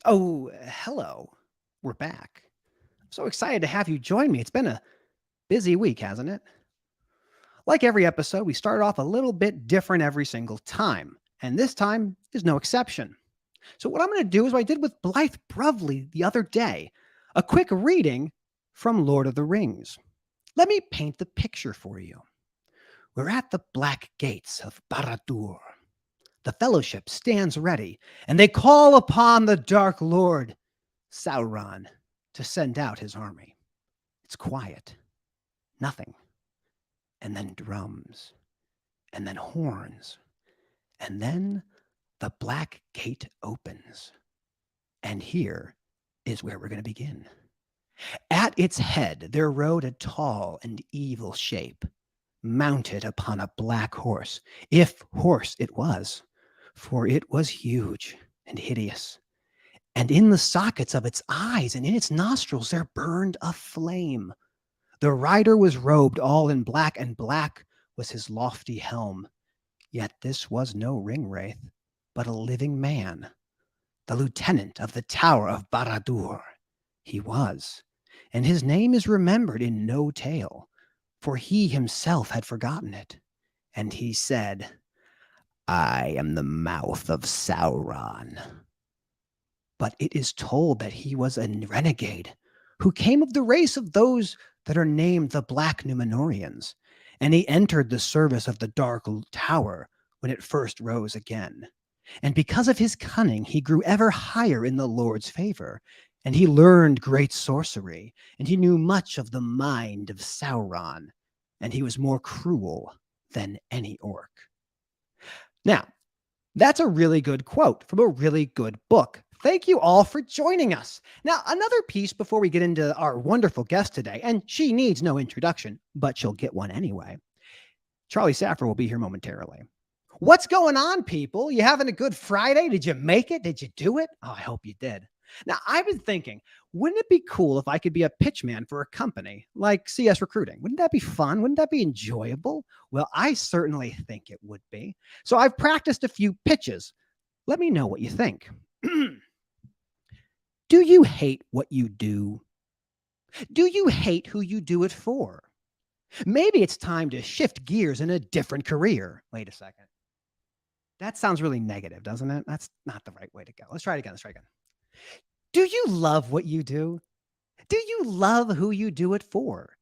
Oh, hello. We're back. I'm so excited to have you join me. It's been a busy week, hasn't it? Like every episode, we start off a little bit different every single time, and this time is no exception. So, what I'm going to do is what I did with Blythe Bruvely the other day, a quick reading from Lord of the Rings. Let me paint the picture for you. We're at the black gates of Barad-dûr. The Fellowship stands ready, and they call upon the Dark Lord, Sauron, to send out his army. It's quiet, nothing, and then drums, and then horns, and then the black gate opens. And here is where we're going to begin. At its head there rode a tall and evil shape, mounted upon a black horse, if horse it was, for it was huge and hideous. And in the sockets of its eyes and in its nostrils there burned a flame. The rider was robed all in black, and black was his lofty helm. Yet this was no ringwraith, but a living man, the lieutenant of the Tower of Barad-dûr. He was, and his name is remembered in no tale, for he himself had forgotten it. And he said, I am the mouth of Sauron. But it is told that he was a renegade who came of the race of those that are named the Black Númenóreans, and he entered the service of the Dark Tower when it first rose again. And because of his cunning, he grew ever higher in the Lord's favor, and he learned great sorcery, and he knew much of the mind of Sauron, and he was more cruel than any orc. Now, that's a really good quote from a really good book. Thank you all for joining us. Now, another piece before we get into our wonderful guest today, and she needs no introduction, but she'll get one anyway. Charlie Saffro will be here momentarily. What's going on, people? You having a good Friday? Did you make it? Did you do it? Oh, I hope you did. Now, I've been thinking, wouldn't it be cool if I could be a pitchman for a company like CS Recruiting? Wouldn't that be fun? Wouldn't that be enjoyable? Well, I certainly think it would be. So I've practiced a few pitches. Let me know what you think. Do you hate what you do? Do you hate who you do it for? Maybe it's time to shift gears in a different career. Wait a second. That sounds really negative, doesn't it? That's not the right way to go. Let's try it again. Do you love what you do? Do you love who you do it for?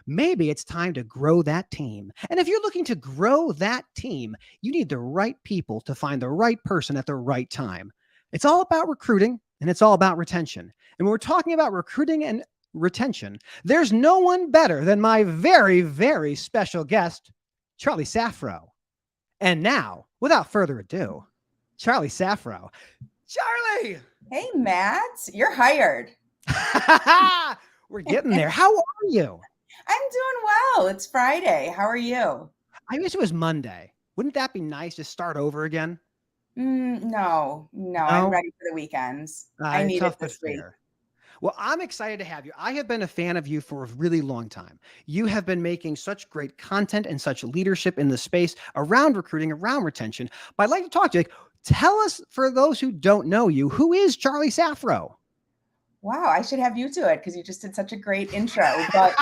Maybe it's time to grow that team. And if you're looking to grow that team, you need the right people to find the right person at the right time. It's all about recruiting and it's all about retention. And when we're talking about recruiting and retention, there's no one better than my very, very special guest, Charlie Saffro. And now, without further ado, Charlie Saffro. Charlie! Hey, Matt, you're hired. We're getting there. How are you? I'm doing well. It's Friday. How are you? I wish it was Monday. Wouldn't that be nice to start over again? No, I'm ready for the weekends. I need Tough it but this week. fair. Well, I'm excited to have you. I have been a fan of you for a really long time. You have been making such great content and such leadership in the space around recruiting, around retention. But I'd like to talk to you. Tell us, for those who don't know you, who is Charlie Saffro? Wow, I should have you do it because you just did such a great intro. But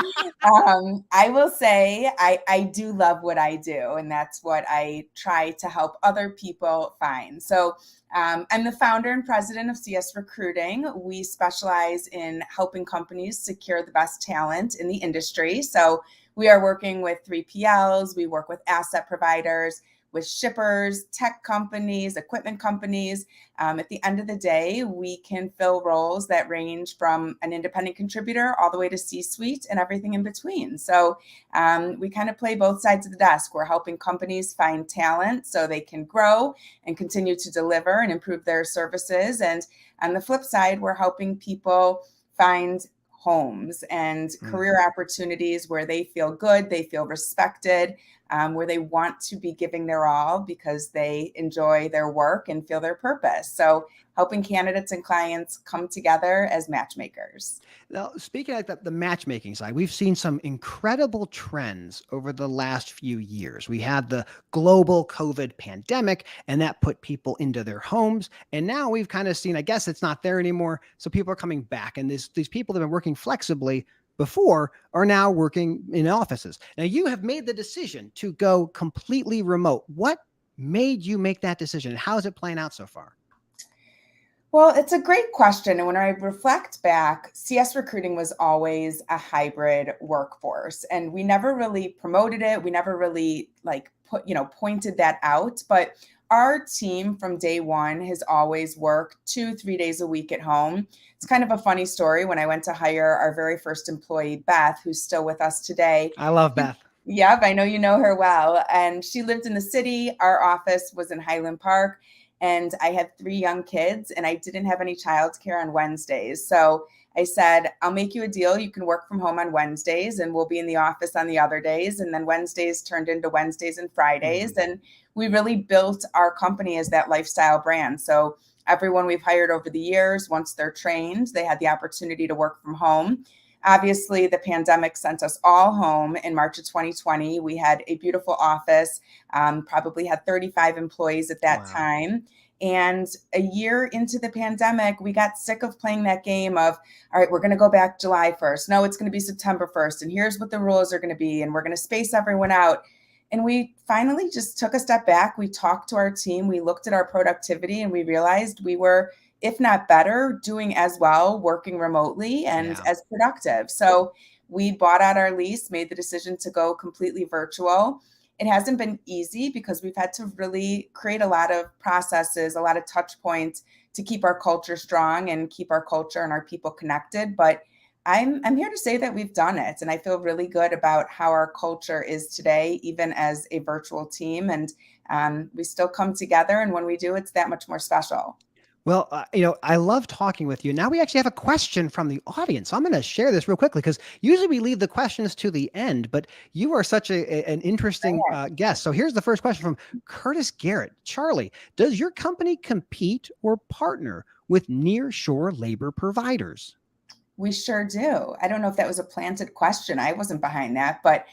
I will say I do love what I do, and that's what I try to help other people find. So I'm the founder and president of CS Recruiting. We specialize in helping companies secure the best talent in the industry. So we are working with 3PLs, we work with asset providers, with shippers, tech companies, equipment companies. At the end of the day, we can fill roles that range from an independent contributor all the way to C-suite and everything in between. So we kind of play both sides of the desk. We're helping companies find talent so they can grow and continue to deliver and improve their services. And on the flip side, we're helping people find homes and career opportunities where they feel good, they feel respected, where they want to be giving their all because they enjoy their work and feel their purpose. So helping candidates and clients come together as matchmakers. Now, speaking of the matchmaking side, we've seen some incredible trends over the last few years. We had the global COVID pandemic, and that put people into their homes. And now we've kind of seen, I guess it's not there anymore. So people are coming back. And these people that have been working flexibly before are now working in offices. Now, you have made the decision to go completely remote. What made you make that decision? And how is it playing out so far? Well, it's a great question. And when I reflect back, CS recruiting was always a hybrid workforce, and we never really promoted it. We never really pointed that out. But our team from day one has always worked 2-3 days a week at home. It's kind of a funny story. When I went to hire our very first employee, Beth, who's still with us today. I love Beth. Yep, I know you know her well. And she lived in the city. Our office was in Highland Park. And I had 3 young kids, and I didn't have any childcare on Wednesdays. So I said, I'll make you a deal. You can work from home on Wednesdays, and we'll be in the office on the other days. And then Wednesdays turned into Wednesdays and Fridays. Mm-hmm. And we really built our company as that lifestyle brand. So everyone we've hired over the years, once they're trained, they had the opportunity to work from home. Obviously, the pandemic sent us all home in March of 2020. We had a beautiful office, probably had 35 employees at that time. And a year into the pandemic, we got sick of playing that game of, all right, we're going to go back July 1st. No, it's going to be September 1st. And here's what the rules are going to be. And we're going to space everyone out. And we finally just took a step back. We talked to our team. We looked at our productivity, and we realized we were, if not better, doing as well working remotely and as productive. So we bought out our lease, made the decision to go completely virtual. It hasn't been easy because we've had to really create a lot of processes, a lot of touch points to keep our culture strong and keep our culture and our people connected. But I'm here to say that we've done it. And I feel really good about how our culture is today, even as a virtual team. And we still come together. And when we do, it's that much more special. Well, I love talking with you. Now we actually have a question from the audience. So I'm going to share this real quickly because usually we leave the questions to the end, but you are such an interesting guest. So here's the first question from Curtis Garrett. Charlie, does your company compete or partner with nearshore labor providers? We sure do. I don't know if that was a planted question. I wasn't behind that, but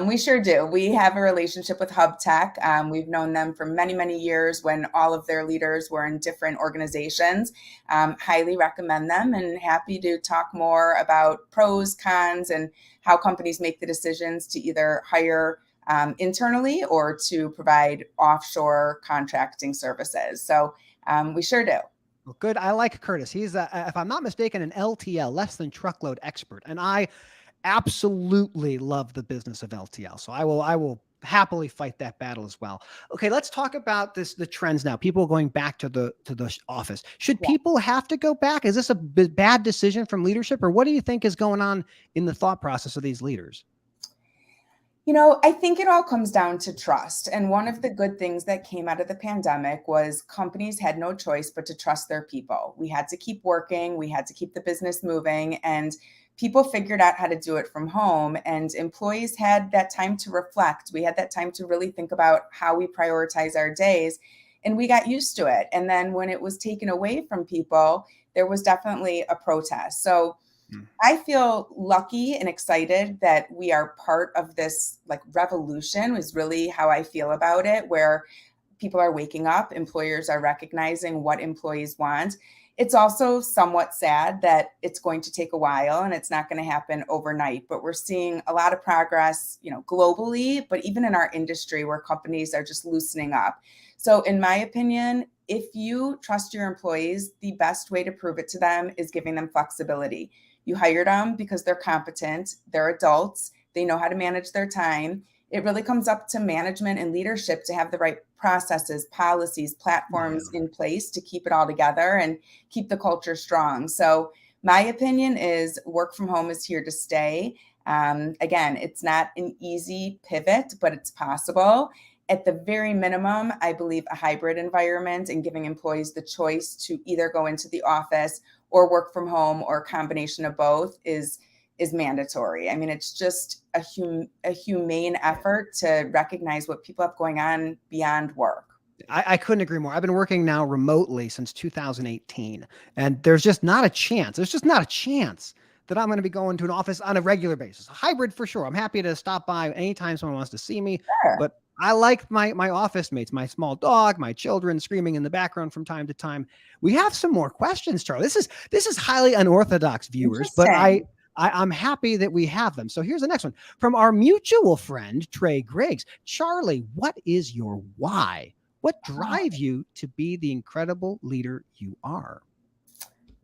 we sure do. We have a relationship with Hub Tech. We've known them for many, many years when all of their leaders were in different organizations. Highly recommend them, and happy to talk more about pros, cons, and how companies make the decisions to either hire internally or to provide offshore contracting services. So we sure do. Well, good. I like Curtis. He's, if I'm not mistaken, an LTL, less than truckload expert. And I absolutely love the business of LTL. So I will happily fight that battle as well. Okay, let's talk about the trends now. People going back to the office. Should people have to go back? Is this a bad decision from leadership, or what do you think is going on in the thought process of these leaders? I think it all comes down to trust. And one of the good things that came out of the pandemic was companies had no choice but to trust their people. We had to keep working. We had to keep the business moving. And people figured out how to do it from home. And employees had that time to reflect. We had that time to really think about how we prioritize our days. And we got used to it. And then when it was taken away from people, there was definitely a protest. So I feel lucky and excited that we are part of this revolution is really how I feel about it, where people are waking up, employers are recognizing what employees want. It's also somewhat sad that it's going to take a while and it's not going to happen overnight, but we're seeing a lot of progress, globally, but even in our industry where companies are just loosening up. So in my opinion, if you trust your employees, the best way to prove it to them is giving them flexibility. You hired them because they're competent, they're adults, they know how to manage their time. It really comes up to management and leadership to have the right processes, policies, platforms in place to keep it all together and keep the culture strong. So my opinion is work from home is here to stay. Again, it's not an easy pivot, but it's possible. At the very minimum, I believe a hybrid environment and giving employees the choice to either go into the office or work from home or a combination of both is mandatory. I mean, it's just a humane effort to recognize what people have going on beyond work. I couldn't agree more. I've been working now remotely since 2018, and there's just not a chance. There's just not a chance that I'm going to be going to an office on a regular basis. A hybrid for sure. I'm happy to stop by anytime someone wants to see me, Sure. but I like my office mates, my small dog, my children screaming in the background from time to time. We have some more questions, Charlie. This is highly unorthodox, viewers, but Interesting. I'm happy that we have them. So here's the next one from our mutual friend Trey Griggs. Charlie, what is your why? What drives you to be the incredible leader you are?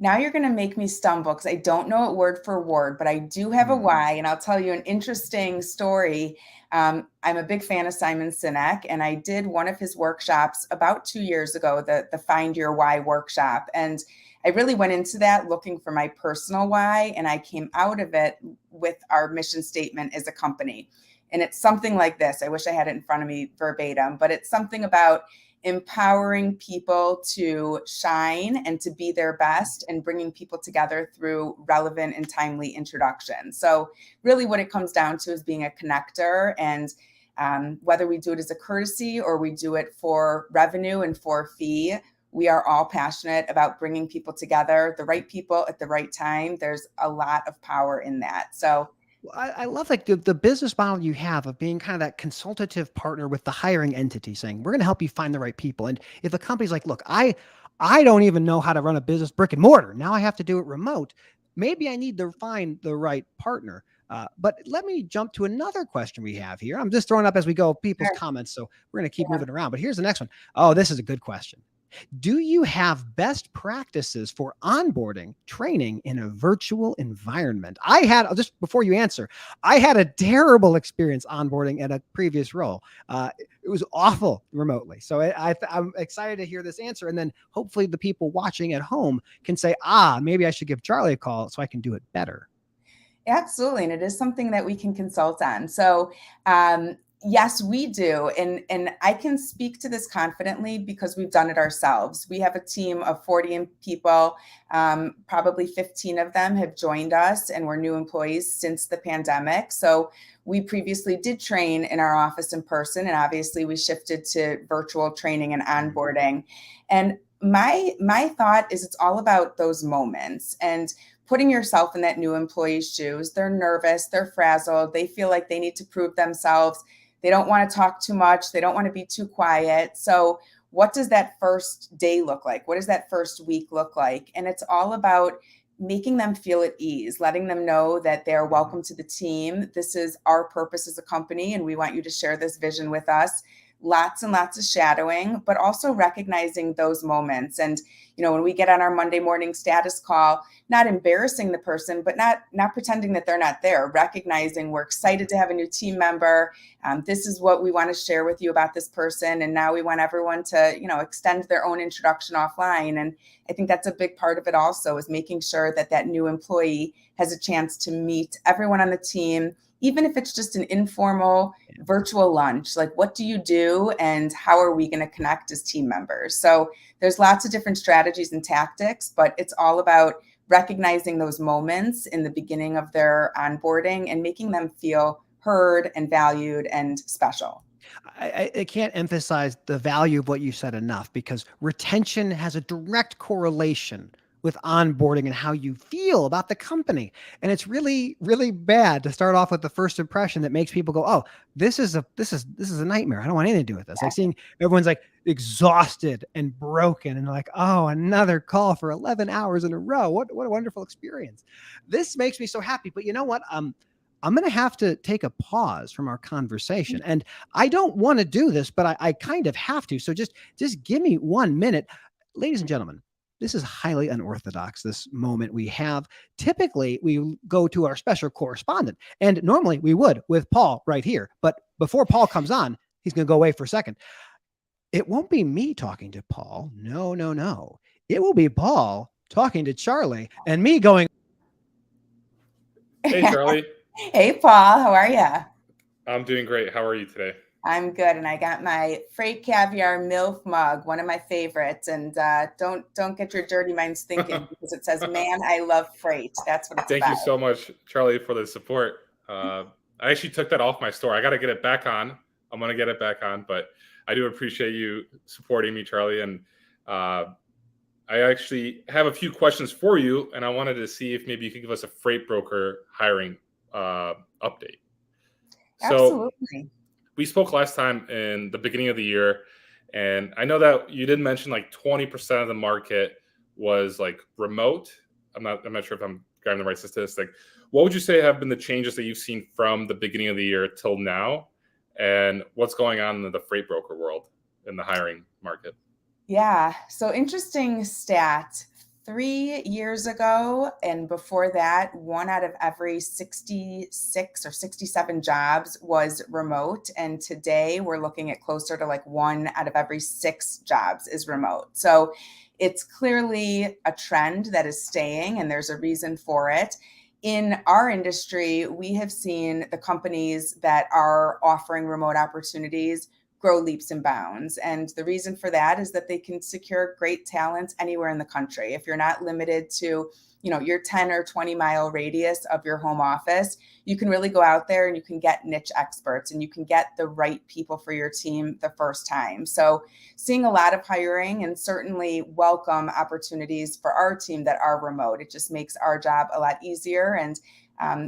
Now you're going to make me stumble because I don't know it word for word, but I do have a why, and I'll tell you an interesting story. I'm a big fan of Simon Sinek, and I did one of his workshops about 2 years ago, the Find Your Why workshop. And I really went into that looking for my personal why, and I came out of it with our mission statement as a company. And it's something like this. I wish I had it in front of me verbatim, but it's something about empowering people to shine and to be their best and bringing people together through relevant and timely introduction. So really what it comes down to is being a connector, and whether we do it as a courtesy or we do it for revenue and for a fee, we are all passionate about bringing people together, the right people at the right time. There's a lot of power in that. So Well, I love like the business model you have of being kind of that consultative partner with the hiring entity saying, we're going to help you find the right people. And if a company's like, look, I don't even know how to run a business brick and mortar. Now I have to do it remote. Maybe I need to find the right partner. But let me jump to another question we have here. I'm just throwing up as we go people's sure. comments. So we're going to keep Yeah. moving around. But here's the next one. Oh, this is a good question. Do you have best practices for onboarding training in a virtual environment? I had, just before you answer, I had a terrible experience onboarding at a previous role. It was awful remotely. So I'm excited to hear this answer. And then hopefully the people watching at home can say, maybe I should give Charlie a call so I can do it better. Absolutely. And it is something that we can consult on. So, yes, we do. And I can speak to this confidently because we've done it ourselves. We have a team of 40 people. Probably 15 of them have joined us and were new employees since the pandemic. So we previously did train in our office in person, and obviously we shifted to virtual training and onboarding. And my thought is it's all about those moments and putting yourself in that new employee's shoes. They're nervous, they're frazzled, they feel like they need to prove themselves. They don't want to talk too much, they don't want to be too quiet. So what does that first day look like? What does that first week look like? And it's all about making them feel at ease, letting them know that they're welcome to the team. This is our purpose as a company, and we want you to share this vision with us. Lots and lots of shadowing, but also recognizing those moments. And, when we get on our Monday morning status call, not embarrassing the person, but not pretending that they're not there, recognizing we're excited to have a new team member. This is what we want to share with you about this person. And now we want everyone to, extend their own introduction offline. And I think that's a big part of it also, is making sure that that new employee has a chance to meet everyone on the team, even if it's just an informal virtual lunch. Like, what do you do and how are we going to connect as team members? So there's lots of different strategies and tactics, but it's all about recognizing those moments in the beginning of their onboarding and making them feel heard and valued and special. I can't emphasize the value of what you said enough, because retention has a direct correlation with onboarding and how you feel about the company. And it's really, really bad to start off with the first impression that makes people go, "Oh, this is a nightmare. I don't want anything to do with this." Like seeing everyone's like exhausted and broken and like, "Oh, another call for 11 hours in a row. What a wonderful experience." This makes me so happy. But you know what? I'm going to have to take a pause from our conversation. And I don't want to do this, but I kind of have to. So just give me 1 minute. Ladies and gentlemen, this is highly unorthodox, this moment we have. Typically, we go to our special correspondent, and normally we would with Paul right here. But before Paul comes on, he's going to go away for a second. It won't be me talking to Paul. No, no, no. It will be Paul talking to Charlie and me going, Hey, Charlie. Hey, Paul, how are you? I'm doing great. How are you today? I'm good, and I got my Freight Caviar MILF mug, one of my favorites. And don't get your dirty minds thinking, because it says, "Man, I love Freight." That's what it's Thank about. you so much, Charlie, for the support. I actually took that off my store. I got to get it back on. I'm going to get it back on, but I do appreciate you supporting me, Charlie. And I actually have a few questions for you, and I wanted to see if maybe you could give us a freight broker hiring update. So Absolutely. we spoke last time in the beginning of the year, and I know that you did mention like 20% of the market was like remote. I'm not sure if I'm grabbing the right statistic. What would you say have been the changes that you've seen from the beginning of the year till now, and what's going on in the freight broker world in the hiring market? Yeah. So interesting stat. 3 years ago and before that, 1 out of every 66 or 67 jobs was remote. And today we're looking at closer to like 1 out of every 6 jobs is remote. So it's clearly a trend that is staying, and there's a reason for it. In our industry, we have seen the companies that are offering remote opportunities grow leaps and bounds. And the reason for that is that they can secure great talent anywhere in the country. If you're not limited to, your 10 or 20 mile radius of your home office, you can really go out there and you can get niche experts and you can get the right people for your team the first time. So seeing a lot of hiring and certainly welcome opportunities for our team that are remote. It just makes our job a lot easier, and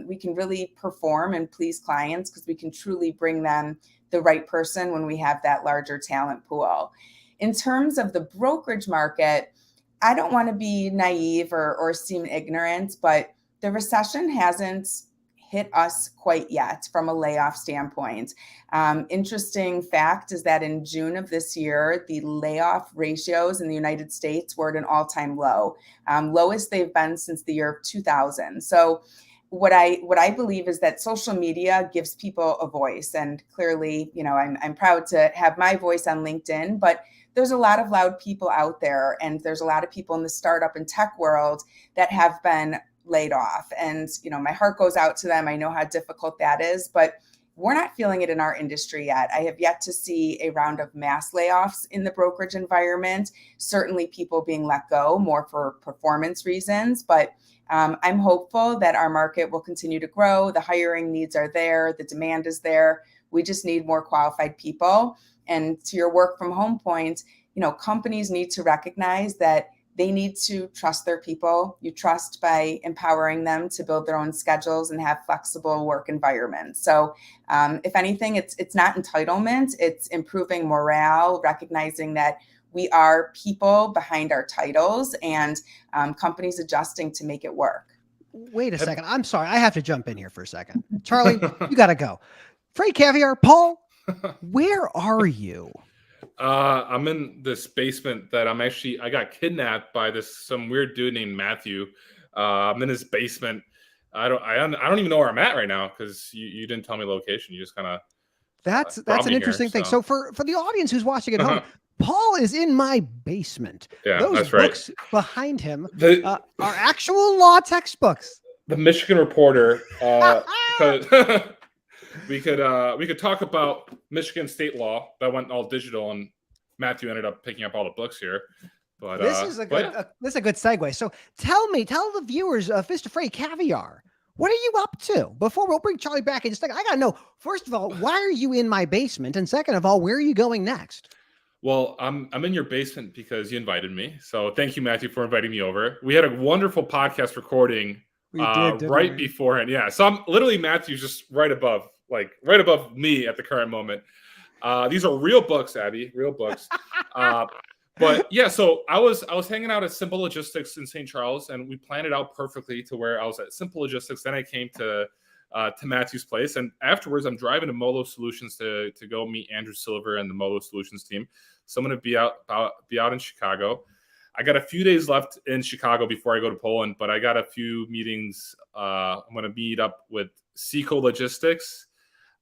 we can really perform and please clients because we can truly bring them the right person when we have that larger talent pool. In terms of the brokerage market, I don't want to be naive or seem ignorant, but the recession hasn't hit us quite yet from a layoff standpoint. Interesting fact is that in June of this year, the layoff ratios in the United States were at an all-time low, lowest they've been since the year of 2000. So what I believe is that social media gives people a voice, and clearly, I'm proud to have my voice on LinkedIn, but there's a lot of loud people out there, and there's a lot of people in the startup and tech world that have been laid off, and my heart goes out to them. I know how difficult that is, but we're not feeling it in our industry yet. I have yet to see a round of mass layoffs in the brokerage environment. Certainly people being let go more for performance reasons, but I'm hopeful that our market will continue to grow. The hiring needs are there. The demand is there. We just need more qualified people. And to your work from home point, companies need to recognize that they need to trust their people. You trust by empowering them to build their own schedules and have flexible work environments. So if anything, it's not entitlement. It's improving morale, recognizing that we are people behind our titles, and companies adjusting to make it work. Wait a second. I'm sorry. I have to jump in here for a second. Charlie, you got to go. Freight Caviar, Paul, where are you? I'm in this basement that I got kidnapped by some weird dude named Matthew. I'm in his basement. I don't even know where I'm at right now because you didn't tell me location. You just kind of that's an interesting thing. So for the audience who's watching at home, Paul is in my basement. Yeah, those that's books right. Behind him are actual law textbooks. The Michigan Reporter. We could talk about Michigan state law that went all digital, and Matthew ended up picking up all the books here. But this is a good segue. So tell the viewers of Fist of Freight Caviar, what are you up to? Before we'll bring Charlie back in just a second, I gotta know, first of all, why are you in my basement? And second of all, where are you going next? Well, I'm in your basement because you invited me. So thank you, Matthew, for inviting me over. We had a wonderful podcast recording right beforehand. Yeah. So I'm literally, Matthew's just right above me at the current moment. These are real books, Abby, real books. But yeah, so I was hanging out at Simple Logistics in St. Charles, and we planned it out perfectly to where I was at Simple Logistics. Then I came to Matthew's place, and afterwards I'm driving to Molo Solutions to go meet Andrew Silver and the Molo Solutions team. So I'm going to be out in Chicago. I got a few days left in Chicago before I go to Poland, but I got a few meetings. I'm going to meet up with Seco Logistics,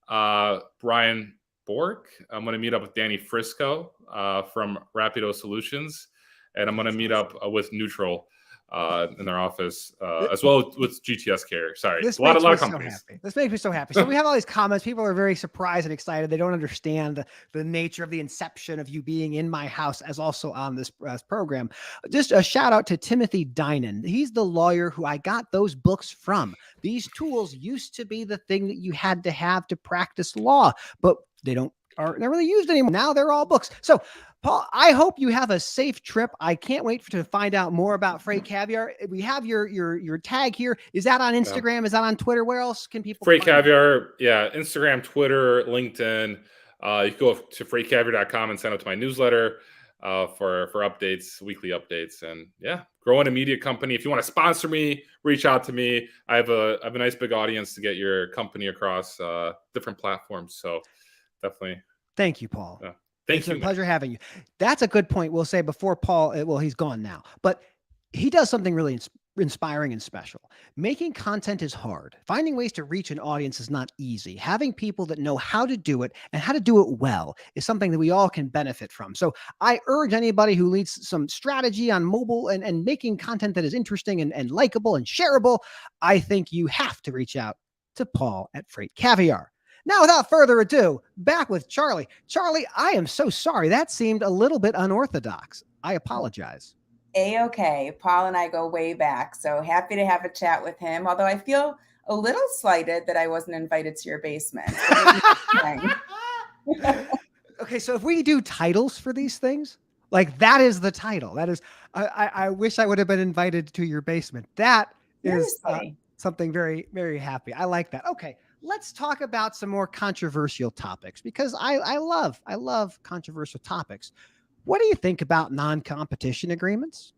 Brian Bork. I'm going to meet up with Danny Frisco from Rapido Solutions, and I'm going to meet up with Neutral. in their office, as well with GTS Care. Sorry, this a lot makes of me companies. so happy. This makes me so happy. So we have all these comments. People are very surprised and excited. They don't understand the nature of the inception of you being in my house as also on this program. Just a shout out to Timothy Dinan. He's the lawyer who I got those books from. These tools used to be the thing that you had to have to practice law, but they're really used anymore. Now they're all books. So Paul, I hope you have a safe trip. I can't wait to find out more about Freight Caviar. We have your tag here. Is that on Instagram? Is that on Twitter? Where else can people Freight Caviar? Yeah, Instagram, Twitter, LinkedIn. You can go to freightcaviar.com and sign up to my newsletter for updates, weekly updates, and yeah, growing a media company. If you want to sponsor me, reach out to me. I have a nice big audience to get your company across different platforms. So definitely. Thank you, Paul. Yeah. It's a pleasure having you. That's a good point. We'll say before Paul, well, he's gone now, but he does something really inspiring and special. Making content is hard. Finding ways to reach an audience is not easy. Having people that know how to do it and how to do it well is something that we all can benefit from. So I urge anybody who needs some strategy on mobile and making content that is interesting and likable and shareable, I think you have to reach out to Paul at Freight Caviar. Now, without further ado, back with Charlie. Charlie, I am so sorry. That seemed a little bit unorthodox. I apologize. A-okay. Paul and I go way back, so happy to have a chat with him, although I feel a little slighted that I wasn't invited to your basement. Okay, so if we do titles for these things, like that is the title. That is, I wish I would have been invited to your basement. That is something very, very happy. I like that. Okay. Let's talk about some more controversial topics because I love controversial topics. What do you think about non-competition agreements?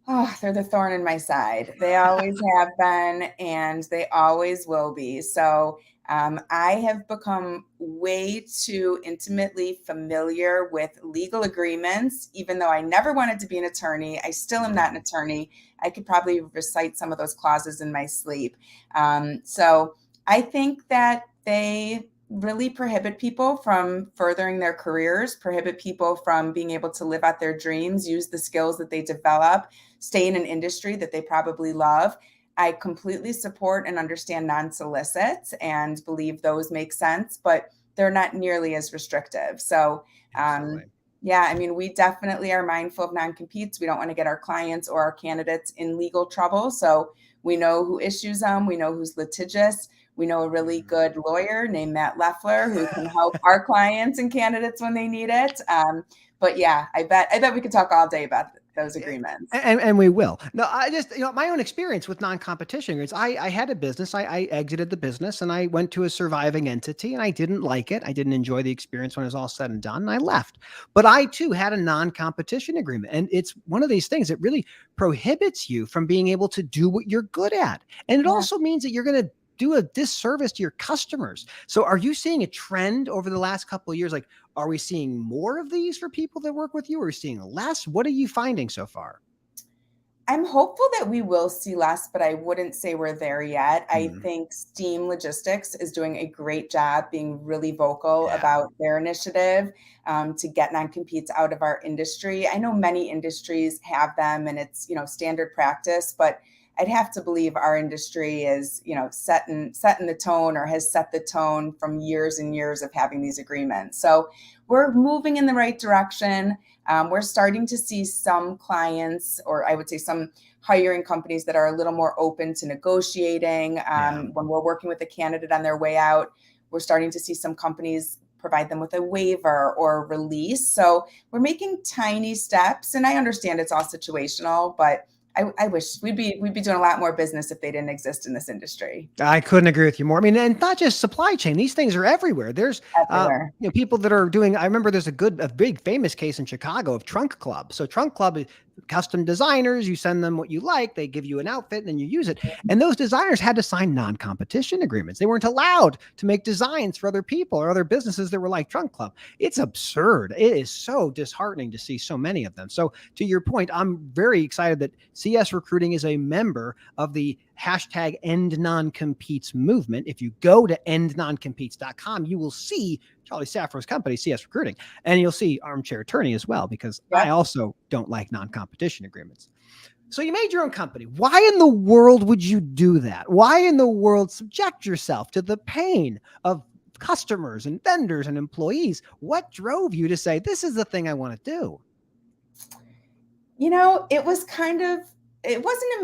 Oh, they're the thorn in my side. They always have been, and they always will be. So I have become way too intimately familiar with legal agreements. Even though I never wanted to be an attorney, I still am not an attorney. I could probably recite some of those clauses in my sleep. So I think that they really prohibit people from furthering their careers, prohibit people from being able to live out their dreams, use the skills that they develop, stay in an industry that they probably love. I completely support and understand non-solicits and believe those make sense, but they're not nearly as restrictive. So, yeah, I mean, we definitely are mindful of non-competes. We don't want to get our clients or our candidates in legal trouble. So we know who issues them. We know who's litigious. We know a really good lawyer named Matt Leffler who can help our clients and candidates when they need it. But yeah, I bet we could talk all day about those agreements. And we will. No, I just, my own experience with non-competition agreements, I had a business, I exited the business and I went to a surviving entity and I didn't like it. I didn't enjoy the experience when it was all said and done and I left. But I too had a non-competition agreement. And it's one of these things that really prohibits you from being able to do what you're good at. And it also means that you're going to do a disservice to your customers. So are you seeing a trend over the last couple of years? Like, are we seeing more of these for people that work with you? Or are we seeing less? What are you finding so far? I'm hopeful that we will see less, but I wouldn't say we're there yet. I think Steam Logistics is doing a great job being really vocal about their initiative to get non-competes out of our industry. I know many industries have them and it's, standard practice, but I'd have to believe our industry is, setting the tone or has set the tone from years and years of having these agreements. So we're moving in the right direction. We're starting to see some clients, or I would say some hiring companies that are a little more open to negotiating. When we're working with a candidate on their way out, we're starting to see some companies provide them with a waiver or release. So we're making tiny steps, and I understand it's all situational, but I wish we'd be doing a lot more business if they didn't exist in this industry. I couldn't agree with you more. I mean, and not just supply chain; these things are everywhere. There's people that are doing. I remember there's a big famous case in Chicago of Trunk Club. So Trunk Club is custom designers. You send them what you like, they give you an outfit, and then you use it. And those designers had to sign non-competition agreements. They weren't allowed to make designs for other people or other businesses that were like Trunk Club. It's absurd. It is so disheartening to see so many of them. So to your point, I'm very excited that CS Recruiting is a member of the hashtag End Non-Competes movement. If you go to endnoncompetes.com, you will see Charlie Saffro's company, CS Recruiting, and you'll see Armchair Attorney as well, because I also don't like non-competition agreements. So you made your own company. Why in the world would you do that? Why in the world subject yourself to the pain of customers and vendors and employees? What drove you to say, this is the thing I want to do? It was it wasn't a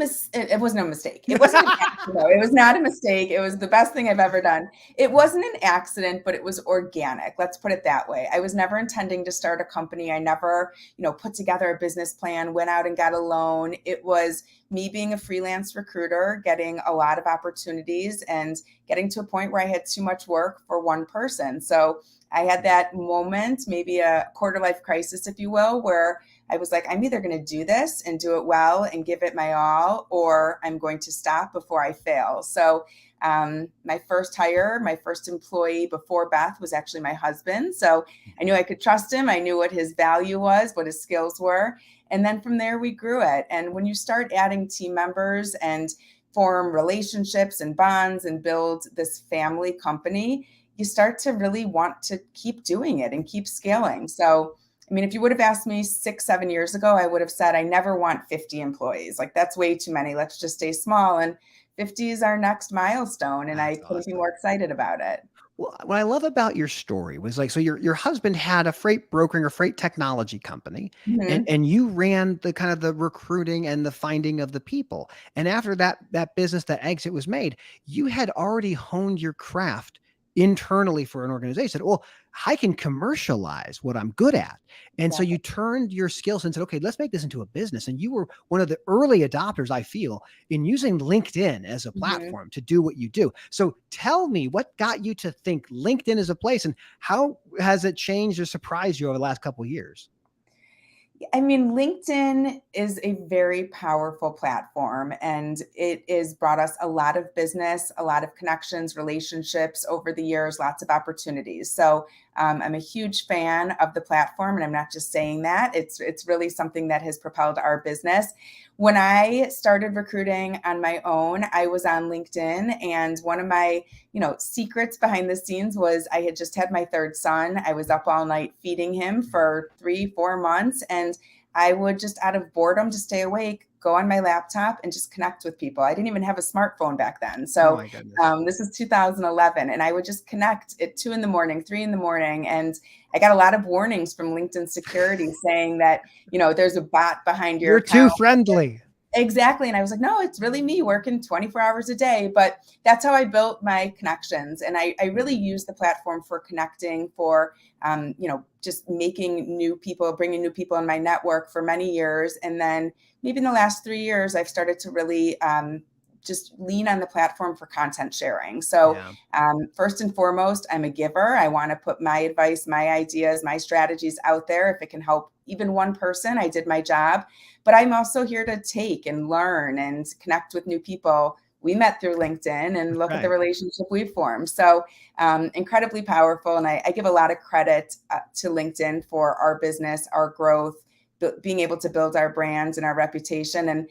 mistake. It wasn't an accident. It was not a mistake. It was the best thing I've ever done. It wasn't an accident, but it was organic. Let's put it that way. I was never intending to start a company. I never, put together a business plan, went out and got a loan. It was me being a freelance recruiter, getting a lot of opportunities and getting to a point where I had too much work for one person. So I had that moment, maybe a quarter life crisis, if you will, where I was like, I'm either going to do this and do it well and give it my all, or I'm going to stop before I fail. So my first hire, my first employee before Beth was actually my husband. So I knew I could trust him. I knew what his value was, what his skills were. And then from there, we grew it. And when you start adding team members and form relationships and bonds and build this family company, you start to really want to keep doing it and keep scaling. So if you would have asked me 6-7 years ago, I would have said, I never want 50 employees. Like, that's way too many. Let's just stay small. And 50 is our next milestone. And I couldn't be more excited about it. Well, what I love about your story was so your husband had a freight brokering or freight technology company, and you ran the kind of the recruiting and the finding of the people. And after that business, that exit was made, you had already honed your craft internally for an organization. Said, well, I can commercialize what I'm good at. And so you turned your skills and said, okay, let's make this into a business. And you were one of the early adopters, I feel, in using LinkedIn as a platform to do what you do. So tell me, what got you to think LinkedIn is a place, and how has it changed or surprised you over the last couple of years? LinkedIn is a very powerful platform, and it has brought us a lot of business, a lot of connections, relationships over the years, lots of opportunities. So I'm a huge fan of the platform, and I'm not just saying that. It's really something that has propelled our business. When I started recruiting on my own, I was on LinkedIn, and one of my secrets behind the scenes was I had just had my third son. I was up all night feeding him for 3-4 months, and I would just, out of boredom to stay awake, go on my laptop and just connect with people. I didn't even have a smartphone back then. So this is 2011, and I would just connect at 2 a.m, 3 a.m. And I got a lot of warnings from LinkedIn security saying that, there's a bot behind your account. You're too friendly. Exactly. And I was like, no, it's really me working 24 hours a day. But that's how I built my connections. And I really use the platform for connecting, for, just making new people, bringing new people in my network for many years. And then maybe in the last 3 years, I've started to really just lean on the platform for content sharing. So first and foremost, I'm a giver. I want to put my advice, my ideas, my strategies out there. If it can help even one person, I did my job. But I'm also here to take and learn and connect with new people. We met through LinkedIn, and look at the relationship we've formed. So incredibly powerful. And I give a lot of credit to LinkedIn for our business, our growth, being able to build our brands and our reputation, and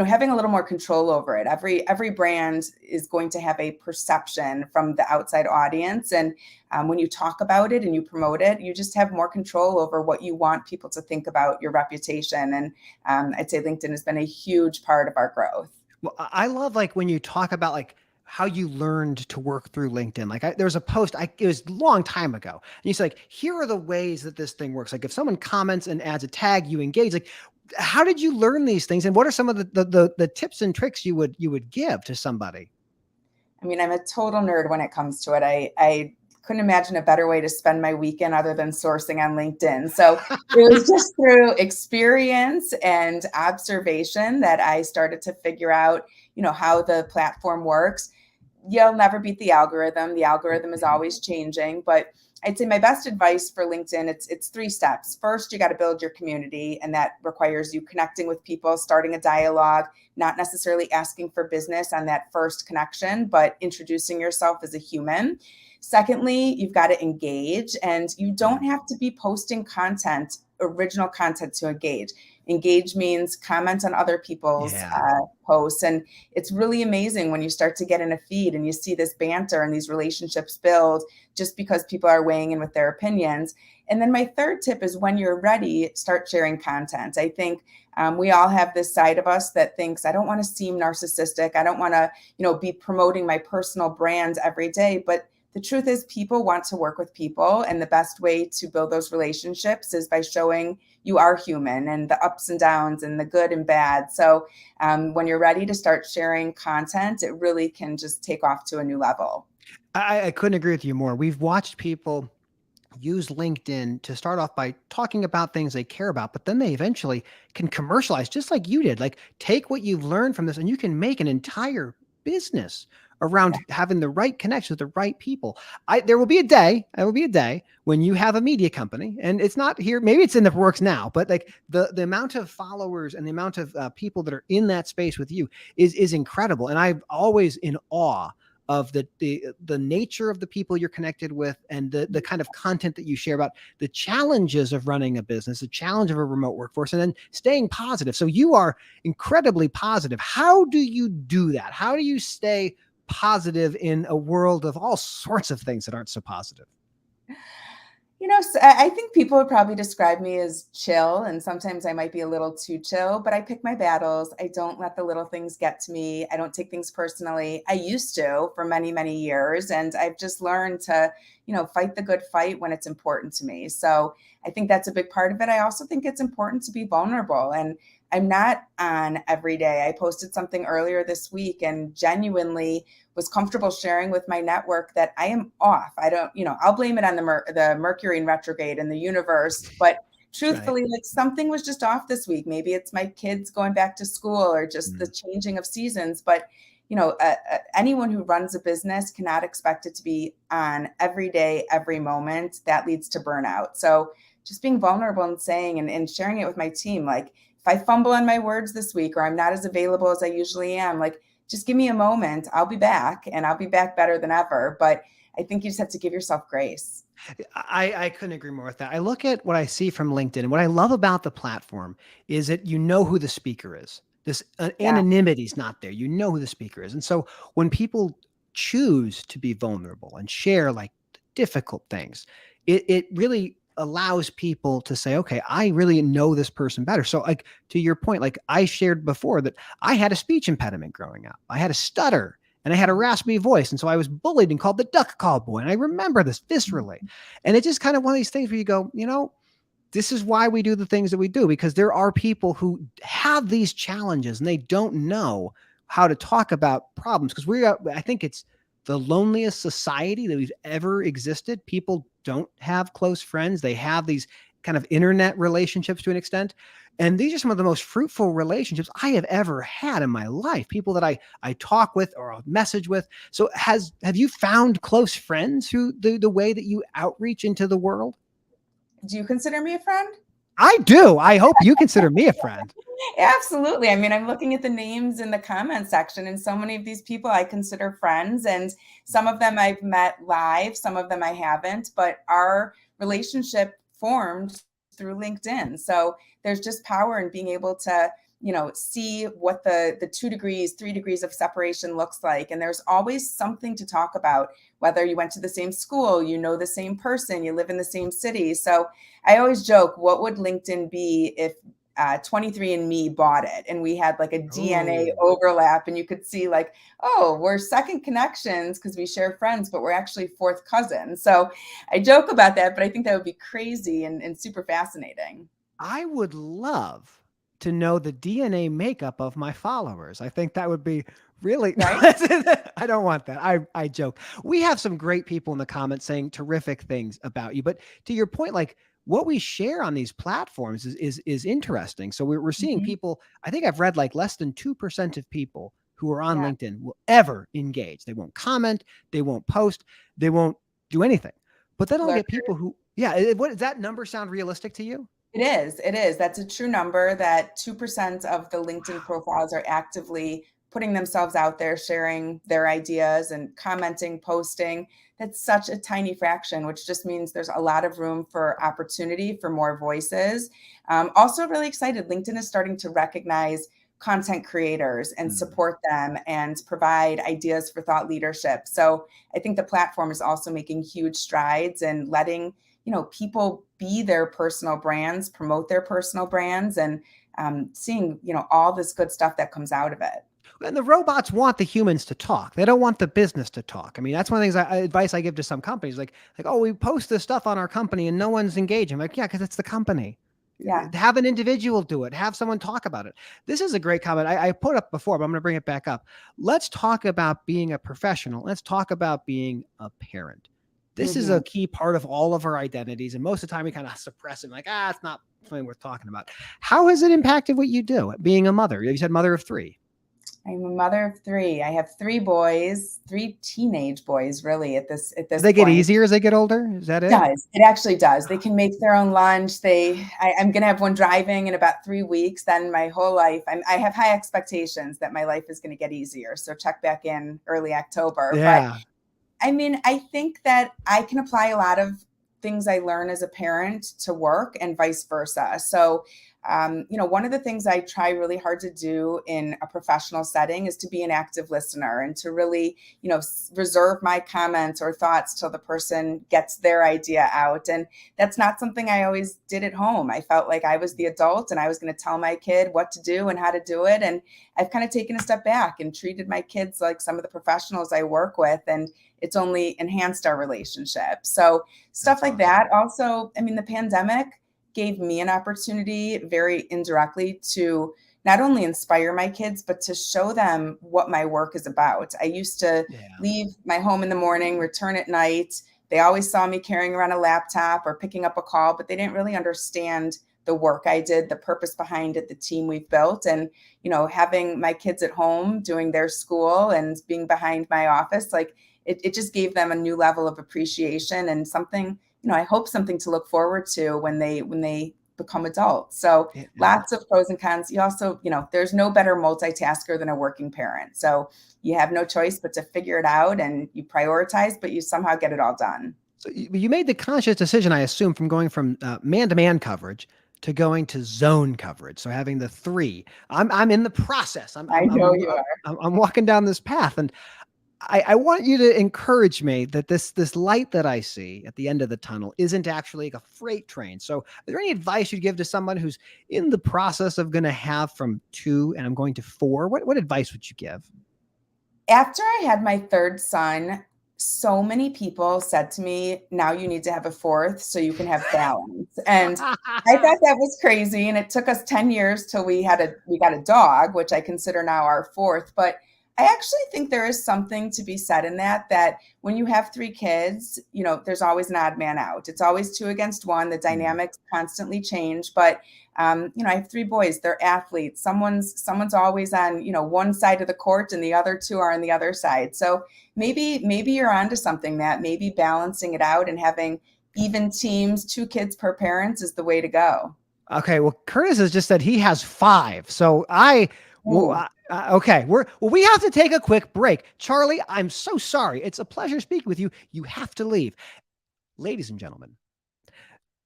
having a little more control over it. Every brand is going to have a perception from the outside audience. And when you talk about it and you promote it, you just have more control over what you want people to think about your reputation. And I'd say LinkedIn has been a huge part of our growth. Well, I love when you talk about how you learned to work through LinkedIn. There was a post, it was a long time ago. And you said, here are the ways that this thing works. If someone comments and adds a tag, you engage. How did you learn these things? And what are some of the tips and tricks you would give to somebody? I'm a total nerd when it comes to it. I couldn't imagine a better way to spend my weekend other than sourcing on LinkedIn. So it was just through experience and observation that I started to figure out, how the platform works. You'll never beat the algorithm. The algorithm is always changing, but I'd say my best advice for LinkedIn, it's 3 steps. First, you got to build your community, and that requires you connecting with people, starting a dialogue, not necessarily asking for business on that first connection, but introducing yourself as a human. Secondly, you've got to engage, and you don't have to be posting content, original content to engage. Engage means comment on other people's posts. And it's really amazing when you start to get in a feed and you see this banter and these relationships build just because people are weighing in with their opinions. And then my third tip is, when you're ready, start sharing content. I think We all have this side of us that thinks, I don't want to seem narcissistic. I don't want to, be promoting my personal brands every day. But the truth is, people want to work with people. And the best way to build those relationships is by showing you are human and the ups and downs and the good and bad. So when you're ready to start sharing content, it really can just take off to a new level. I couldn't agree with you more. We've watched people use LinkedIn to start off by talking about things they care about, but then they eventually can commercialize just like you did. Like, take what you've learned from this and you can make an entire business around having the right connections with the right people. There will be a day when you have a media company, and it's not here. Maybe it's in the works now, but like the amount of followers and the amount of people that are in that space with you is incredible. And I'm always in awe of the nature of the people you're connected with, and the kind of content that you share about the challenges of running a business, the challenge of a remote workforce, and then staying positive. So you are incredibly positive. How do you do that? How do you stay positive in a world of all sorts of things that aren't so positive? So I think people would probably describe me as chill, and sometimes I might be a little too chill, but I pick my battles. I don't let the little things get to me. I don't take things personally. I used to for many, many years, and I've just learned to, fight the good fight when it's important to me. So I think that's a big part of it. I also think it's important to be vulnerable, and I'm not on every day. I posted something earlier this week and genuinely was comfortable sharing with my network that I am off. I don't, I'll blame it on the Mercury in retrograde and the universe, but truthfully, Right. like something was just off this week. Maybe it's my kids going back to school or just the changing of seasons. But anyone who runs a business cannot expect it to be on every day, every moment. That leads to burnout. So just being vulnerable and saying and sharing it with my team, like if I fumble on my words this week or I'm not as available as I usually am, like just give me a moment. I'll be back, and I'll be back better than ever. But I think you just have to give yourself grace. I couldn't agree more with that. I look at what I see from LinkedIn, and what I love about the platform is that you know who the speaker is. This anonymity is not there. You know who the speaker is. And so when people choose to be vulnerable and share like difficult things, it really allows people to say, okay, I really know this person better. So like, to your point, like I shared before that I had a speech impediment growing up. I had a stutter and I had a raspy voice. And so I was bullied and called the duck call boy. And I remember this viscerally. And it's just kind of one of these things where you go, this is why we do the things that we do, because there are people who have these challenges and they don't know how to talk about problems. Because I think it's the loneliest society that we've ever existed. People don't have close friends. They have these kind of internet relationships to an extent. And these are some of the most fruitful relationships I have ever had in my life. People that I talk with or message with. So have you found close friends through the way that you outreach into the world? Do you consider me a friend? I do. I hope you consider me a friend. Absolutely. I mean, I'm looking at the names in the comment section, and so many of these people I consider friends, and some of them I've met live, some of them I haven't, but our relationship formed through LinkedIn. So there's just power in being able to, see what the 2 degrees, 3 degrees of separation looks like. And there's always something to talk about, whether you went to the same school, the same person, you live in the same city. So I always joke, what would LinkedIn be if 23andMe bought it and we had like a DNA overlap, and you could see like, oh, we're second connections because we share friends, but we're actually fourth cousins. So I joke about that, but I think that would be crazy and super fascinating. I would love to know the DNA makeup of my followers. I think that would be really Right? I don't want that. I joke. We have some great people in the comments saying terrific things about you. But to your point, like what we share on these platforms is interesting. So we're seeing Mhm. people, I think I've read like less than 2% of people who are on Yeah. LinkedIn will ever engage. They won't comment, they won't post, they won't do anything. But then I'll get people who, what does that number sound realistic to you? It is. It is. That's a true number, that 2% of the LinkedIn profiles are actively putting themselves out there, sharing their ideas and commenting, posting. That's such a tiny fraction, which just means there's a lot of room for opportunity for more voices. Also really excited. LinkedIn is starting to recognize content creators and support them and provide ideas for thought leadership. So I think the platform is also making huge strides and letting people be their personal brands, promote their personal brands. And seeing, all this good stuff that comes out of it. And the robots want the humans to talk. They don't want the business to talk. I mean, that's one of the things advice I give to some companies, like, oh, we post this stuff on our company and no one's engaging. I'm like, yeah, because it's the company. Yeah. Have an individual do it. Have someone talk about it. This is a great comment. I put up before, but I'm going to bring it back up. Let's talk about being a professional. Let's talk about being a parent. This is a key part of all of our identities. And most of the time we kind of suppress it, like, it's not something worth talking about. How has it impacted what you do, being a mother? You said mother of 3. I'm a mother of 3. I have 3 boys, 3 teenage boys, really, at this Do they get easier as they get older? Is that it? It actually does. They can make their own lunch. I'm going to have one driving in about 3 weeks. Then my whole life, I have high expectations that my life is going to get easier. So check back in early October. Yeah. But I mean, I think that I can apply a lot of things I learn as a parent to work and vice versa. So one of the things I try really hard to do in a professional setting is to be an active listener and to really, reserve my comments or thoughts till the person gets their idea out. And that's not something I always did at home. I felt like I was the adult and I was going to tell my kid what to do and how to do it. And I've kind of taken a step back and treated my kids like some of the professionals I work with. And it's only enhanced our relationship. So stuff like that. Also, I mean, the pandemic gave me an opportunity very indirectly to not only inspire my kids, but to show them what my work is about. I used to leave my home in the morning, return at night. They always saw me carrying around a laptop or picking up a call, but they didn't really understand the work I did, the purpose behind it, the team we've built. And, having my kids at home doing their school and being behind my office, like it just gave them a new level of appreciation and something, I hope something to look forward to when they become adults. So lots of pros and cons. You also, there's no better multitasker than a working parent. So you have no choice but to figure it out and you prioritize, but you somehow get it all done. So you made the conscious decision, I assume, from going from man-to-man coverage to going to zone coverage. So having the 3. I'm in the process. I know you are. I'm walking down this path, and I want you to encourage me that this light that I see at the end of the tunnel isn't actually like a freight train. So is there any advice you'd give to someone who's in the process of going to have from 2 and I'm going to 4? What advice would you give? After I had my 3rd son, so many people said to me, now you need to have a 4th so you can have balance. And I thought that was crazy. And it took us 10 years till we got a dog, which I consider now our 4th. But I actually think there is something to be said in that when you have 3 kids, there's always an odd man out. It's always 2 against 1. The dynamics constantly change. But, I have 3 boys. They're athletes. Someone's always on, one side of the court and the other 2 are on the other side. So maybe you're onto something that maybe balancing it out and having even teams, 2 kids per parent is the way to go. Okay. Well, Curtis has just said he has 5. So okay, we have to take a quick break. Charlie, I'm so sorry. It's a pleasure speaking with you. You have to leave. Ladies and gentlemen,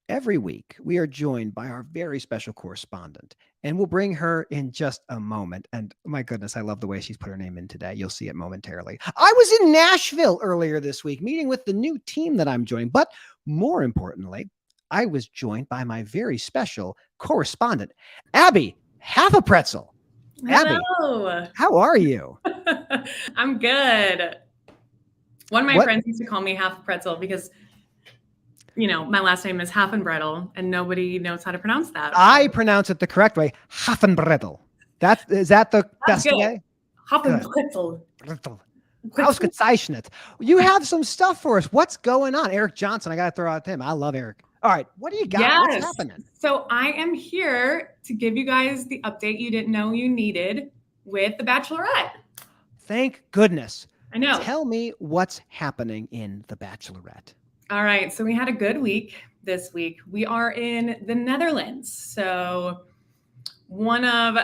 every week we are joined by our very special correspondent, and we'll bring her in just a moment. And my goodness, I love the way she's put her name in today. You'll see it momentarily. I was in Nashville earlier this week meeting with the new team that I'm joining, but more importantly, I was joined by my very special correspondent, Abby Half a Pretzel. Hello. Abby, how are you? I'm good. One of my friends used to call me Half a Pretzel because, my last name is Hafenbrettel and nobody knows how to pronounce that. I pronounce it the correct way, Hafenbrettel. Is that the best way? Hafenbrettel. Ausgezeichnet. You have some stuff for us. What's going on? Eric Johnson, I got to throw out to him. I love Eric. All right. What do you got? Yes. What's happening? So I am here to give you guys the update you didn't know you needed with The Bachelorette. Thank goodness. I know. Tell me what's happening in The Bachelorette. All right. So we had a good week this week. We are in the Netherlands. So one of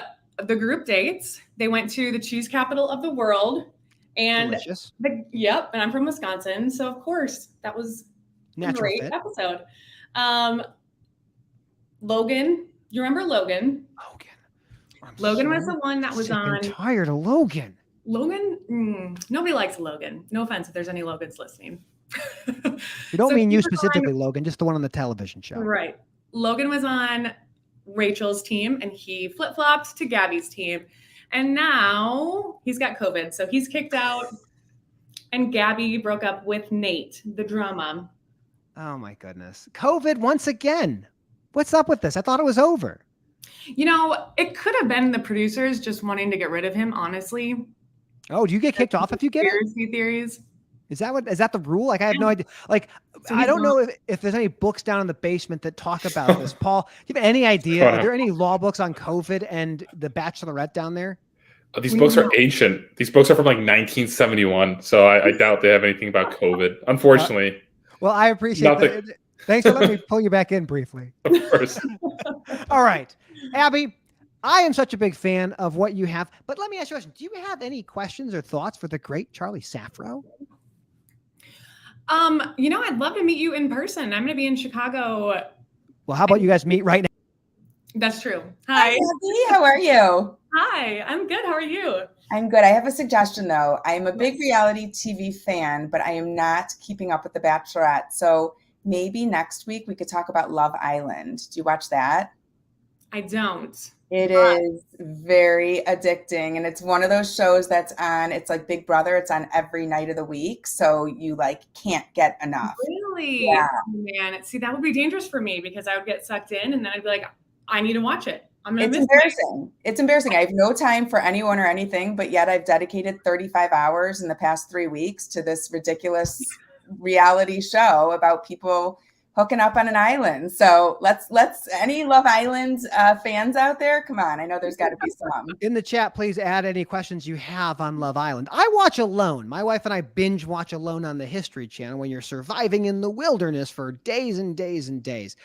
the group dates, they went to the cheese capital of the world. And delicious. And I'm from Wisconsin. So of course that was a great episode. Logan, you remember Logan? Logan was the one that was on. I'm tired of Logan. Logan, nobody likes Logan. No offense if there's any Logans listening. You don't mean you specifically, Logan, just the one on the television show. Right. Logan was on Rachel's team and he flip-flopped to Gabby's team. And now he's got COVID, so he's kicked out. And Gabby broke up with Nate, the drama. Oh my goodness. COVID once again. What's up with this? I thought it was over. You know, it could have been the producers just wanting to get rid of him, honestly. Oh, do you get kicked off if you get it? Conspiracy theories. Is that the rule? Like, I have no idea. Like, So I don't know if there's any books down in the basement that talk about this. Paul, do you have any idea? Are there any law books on COVID and the Bachelorette down there? These books are ancient. These books are from like 1971. So I doubt they have anything about COVID, unfortunately. Well, I appreciate that. Thanks for letting me pull you back in briefly. Of course. All right. Abby, I am such a big fan of what you have, but let me ask you a question. Do you have any questions or thoughts for the great Charlie Saffro? You know, I'd love to meet you in person. I'm going to be in Chicago. Well, how about you guys meet right now? That's true. Hi, Hi. Abby. How are you? Hi, I'm good. How are you? I'm good. I have a suggestion though. I'm a big reality TV fan, but I am not keeping up with The Bachelorette. So maybe next week we could talk about Love Island. Do you watch that? I don't. It is very addicting. And it's one of those shows that's on, it's like Big Brother. It's on every night of the week. So you like can't get enough. Really? Yeah. Man, see, that would be dangerous for me because I would get sucked in and then I'd be like, I need to watch it. I'm going to It's miss embarrassing. It's embarrassing. I have no time for anyone or anything, but yet I've dedicated 35 hours in the past 3 weeks to this ridiculous reality show about people hooking up on an island. So let's any Love Island fans out there, come on. I know there's got to be some. In the chat, please add any questions you have on Love Island. I watch Alone. My wife and I binge watch Alone on the History Channel when you're surviving in the wilderness for days and days and days.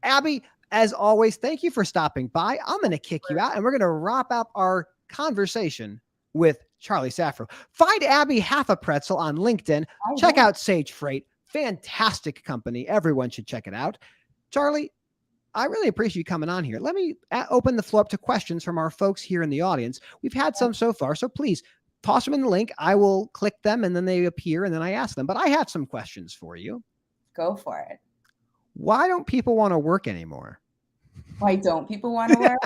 Abby, as always, thank you for stopping by. I'm going to kick you out and we're going to wrap up our conversation with Charlie Saffro. Find Abby Half a Pretzel on LinkedIn. Check out Sage Freight. Fantastic company. Everyone should check it out. Charlie, I really appreciate you coming on here. Let me open the floor up to questions from our folks here in the audience. We've had some so far, so please toss them in the link. I will click them and then they appear and then I ask them. But I have some questions for you. Go for it. Why don't people want to work anymore? Why don't people want to work?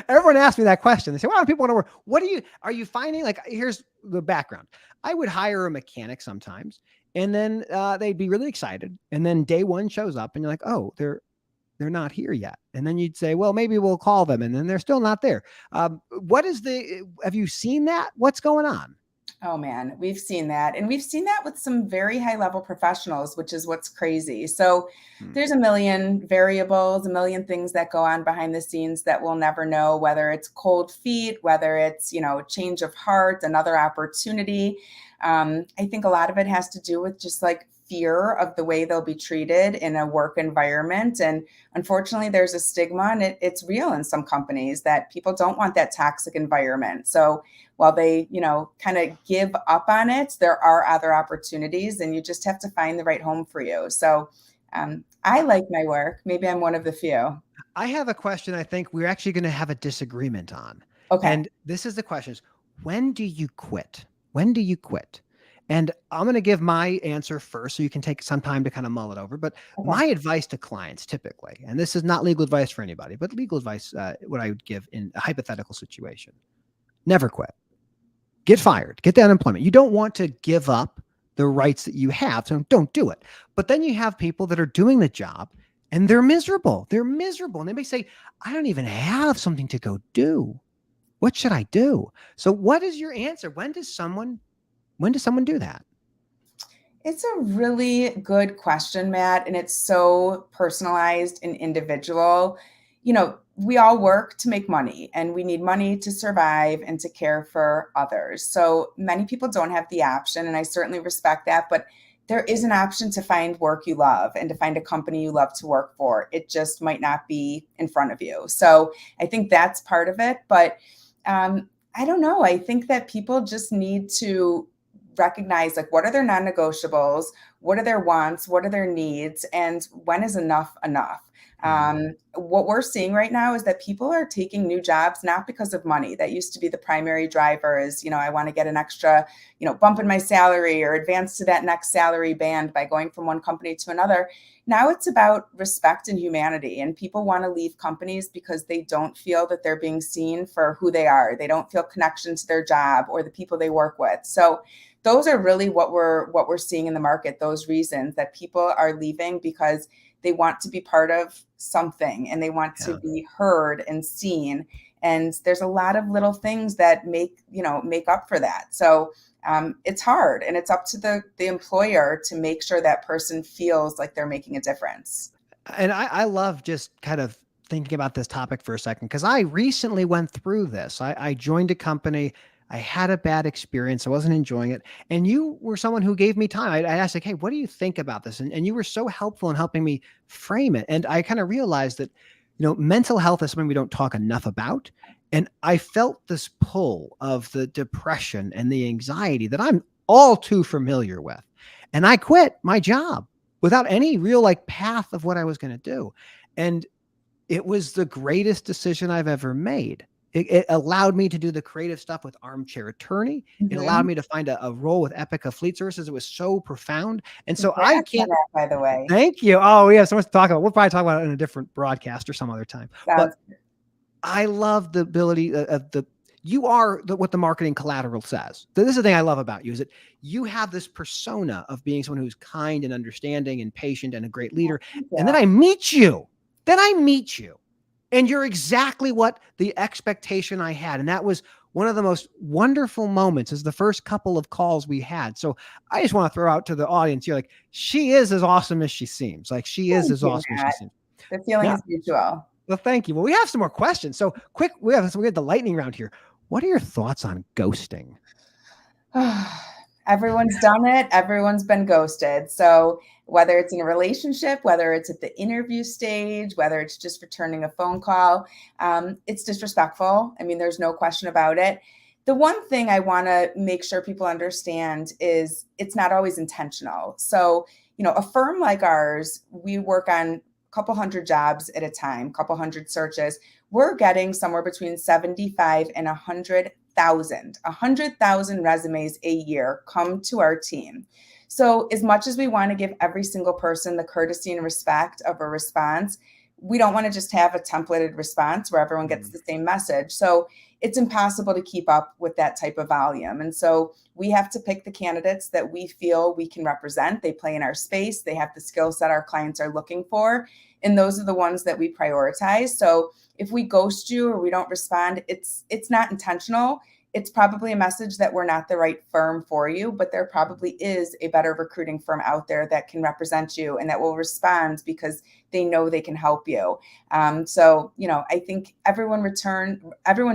Everyone asks me that question. They say, why don't people want to work? Are you finding, like, here's the background. I would hire a mechanic sometimes and then they'd be really excited. And then day one shows up and you're like, oh, they're not here yet. And then you'd say, well, maybe we'll call them. And then they're still not there. Have you seen that? What's going on? Oh man, we've seen that. And we've seen that with some very high level professionals, which is what's crazy. So there's a million variables, a million things that go on behind the scenes that we'll never know, whether it's cold feet, whether it's, change of heart, another opportunity. I think a lot of it has to do with just like fear of the way they'll be treated in a work environment. And unfortunately, there's a stigma and it's real in some companies that people don't want that toxic environment. So while they, kind of give up on it, there are other opportunities and you just have to find the right home for you. So I like my work. Maybe I'm one of the few. I have a question I think we're actually going to have a disagreement on. Okay. And this is the question: when do you quit? When do you quit? And I'm going to give my answer first so you can take some time to kind of mull it over. But my advice to clients typically, and this is not legal advice for anybody, but legal advice, what I would give in a hypothetical situation: never quit. Get fired, get the unemployment. You don't want to give up the rights that you have, so don't do it. But then you have people that are doing the job and they're miserable. They're miserable. And they may say, I don't even have something to go do. What should I do? So what is your answer? When does someone do that? It's a really good question, Matt. And it's so personalized and individual. We all work to make money and we need money to survive and to care for others. So many people don't have the option, and I certainly respect that, but there is an option to find work you love and to find a company you love to work for. It just might not be in front of you. So I think that's part of it. But I don't know. I think that people just need to recognize, like, what are their non-negotiables? What are their wants? What are their needs? And when is enough enough? What we're seeing right now is that people are taking new jobs, not because of money. That used to be the primary driver is, I want to get an extra, bump in my salary or advance to that next salary band by going from one company to another. Now it's about respect and humanity, and people want to leave companies because they don't feel that they're being seen for who they are. They don't feel connection to their job or the people they work with. So those are really what we're seeing in the market, those reasons that people are leaving because they want to be part of something and they want to be heard and seen. And there's a lot of little things that make up for that. So it's hard, and it's up to the employer to make sure that person feels like they're making a difference. And I love just kind of thinking about this topic for a second, because I recently went through this. I joined a company. I had a bad experience. I wasn't enjoying it. And you were someone who gave me time. I asked, like, hey, what do you think about this? And you were so helpful in helping me frame it. And I kind of realized that, mental health is something we don't talk enough about. And I felt this pull of the depression and the anxiety that I'm all too familiar with. And I quit my job without any real path of what I was going to do. And it was the greatest decision I've ever made. It allowed me to do the creative stuff with Armchair Attorney. It allowed me to find a role with Epica Fleet Services. It was so profound. And so I can't, by the way. Thank you. Oh, we have so much to talk about. We'll probably talk about it in a different broadcast or some other time. But I love the ability of you are what the marketing collateral says. This is the thing I love about you, is that you have this persona of being someone who's kind and understanding and patient and a great leader. And then I meet you. And you're exactly what the expectation I had. And that was one of the most wonderful moments, is the first couple of calls we had. So I just want to throw out to the audience, you're like, she is as awesome as she seems. She is as awesome as she seems. The feeling is mutual. Well, thank you. Well, we have some more questions. So quick, we have the lightning round here. What are your thoughts on ghosting? Everyone's done it. Everyone's been ghosted. So whether it's in a relationship, whether it's at the interview stage, whether it's just returning a phone call, it's disrespectful. I mean, there's no question about it. The one thing I want to make sure people understand is it's not always intentional. So, a firm like ours, we work on a couple hundred jobs at a time, couple hundred searches. We're getting somewhere between 75 and 100,000 resumes a year come to our team. So as much as we want to give every single person the courtesy and respect of a response, we don't want to just have a templated response where everyone gets the same message. So it's impossible to keep up with that type of volume. And so we have to pick the candidates that we feel we can represent. They play in our space. They have the skill set our clients are looking for. And those are the ones that we prioritize. So if we ghost you or we don't respond, it's not intentional. It's probably a message that we're not the right firm for you, but there probably is a better recruiting firm out there that can represent you and that will respond because they know they can help you. So, I think everyone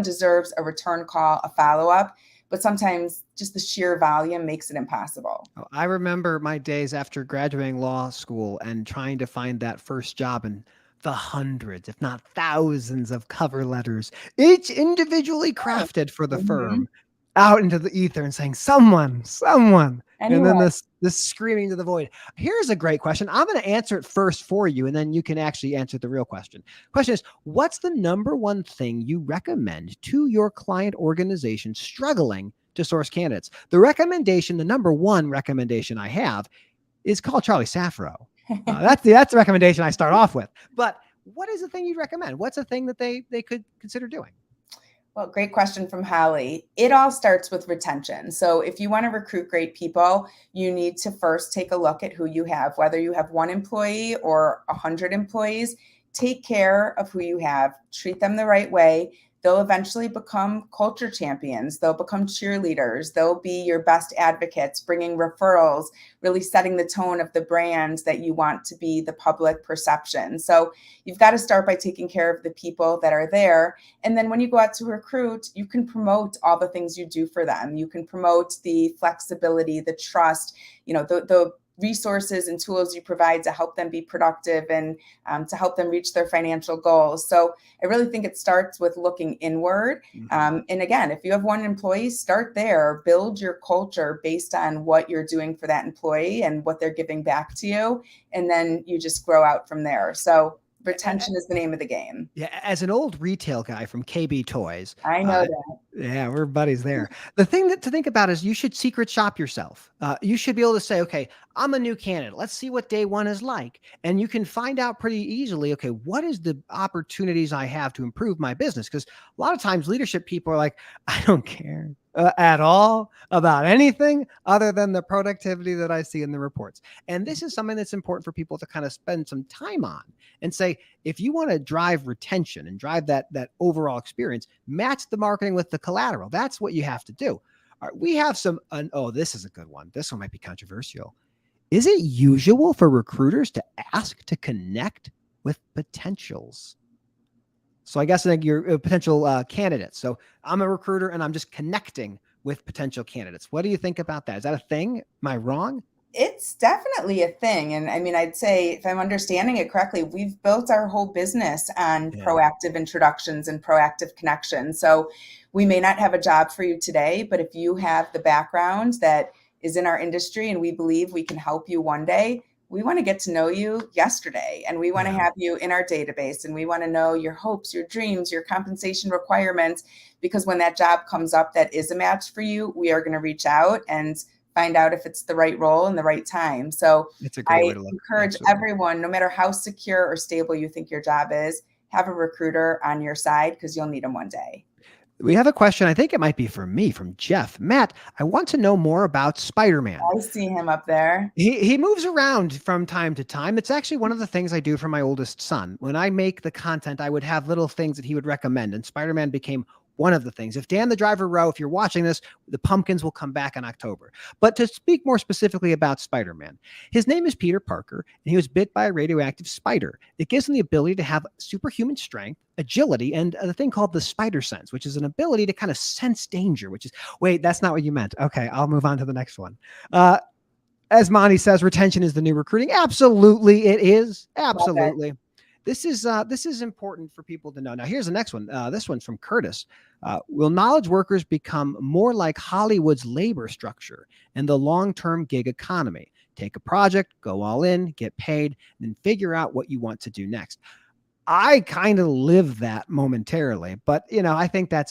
deserves a return call, a follow-up, but sometimes just the sheer volume makes it impossible. I remember my days after graduating law school and trying to find that first job, and the hundreds, if not thousands of cover letters, each individually crafted for the firm, out into the ether and saying, someone, anyone. And then this screaming to the void. Here's a great question. I'm going to answer it first for you, and then you can actually answer the real question. Question is, what's the number one thing you recommend to your client organization struggling to source candidates? The number one recommendation I have is call Charlie Saffro. That's the recommendation I start off with. But what is the thing you'd recommend? What's the thing that they could consider doing? Well, great question from Holly. It all starts with retention. So if you want to recruit great people, you need to first take a look at who you have, whether you have one employee or 100 employees. Take care of who you have, treat them the right way. They'll eventually become culture champions. They'll become cheerleaders. They'll be your best advocates, bringing referrals, really setting the tone of the brand that you want to be the public perception. So you've got to start by taking care of the people that are there. And then when you go out to recruit, you can promote all the things you do for them. You can promote the flexibility, the trust, the resources and tools you provide to help them be productive and to help them reach their financial goals. So I really think it starts with looking inward. And again, if you have one employee, start there, build your culture based on what you're doing for that employee and what they're giving back to you. And then you just grow out from there. So Retention is the name of the game. Yeah, as an old retail guy from KB Toys, I know that. Yeah, we're buddies there. The thing to think about is you should secret shop yourself. You should be able to say, okay, I'm a new candidate. Let's see what day one is like. And you can find out pretty easily, okay, what is the opportunities I have to improve my business? Because a lot of times leadership people are like, I don't care at all about anything other than the productivity that I see in the reports. And this is something that's important for people to kind of spend some time on and say, if you want to drive retention and drive that overall experience, match the marketing with the collateral. That's what you have to do. All right, we have some, oh, this is a good one. This one might be controversial. Is it usual for recruiters to ask to connect with potentials? So I guess I think you're a potential candidates. So I'm a recruiter and I'm just connecting with potential candidates. What do you think about that? Is that a thing? Am I wrong? It's definitely a thing. And I mean, I'd say if I'm understanding it correctly, we've built our whole business on proactive introductions and proactive connections. So we may not have a job for you today, but if you have the background that is in our industry and we believe we can help you one day, we want to get to know you yesterday, and we want to have you in our database, and we want to know your hopes, your dreams, your compensation requirements, because when that job comes up that is a match for you, we are going to reach out and find out if it's the right role and the right time. So I encourage everyone, no matter how secure or stable you think your job is, have a recruiter on your side because you'll need them one day. We have a question. I think it might be for me, from Jeff. Matt, I want to know more about Spider-Man. I see him up there. He moves around from time to time. It's actually one of the things I do for my oldest son. When I make the content, I would have little things that he would recommend, and Spider-Man became one of the things. If Dan the Driver Row, if you're watching this, the pumpkins will come back in October. But to speak more specifically about Spider-Man, his name is Peter Parker, and he was bit by a radioactive spider. It gives him the ability to have superhuman strength, agility, and the thing called the spider sense, which is an ability to kind of sense danger, which is, wait, that's not what you meant. Okay, I'll move on to the next one. As Monty says, retention is the new recruiting. Absolutely, it is. Absolutely. This is important for people to know. Now, here's the next one. This one's from Curtis. Will knowledge workers become more like Hollywood's labor structure and the long-term gig economy? Take a project, go all in, get paid, and then figure out what you want to do next. I kind of live that momentarily, but I think I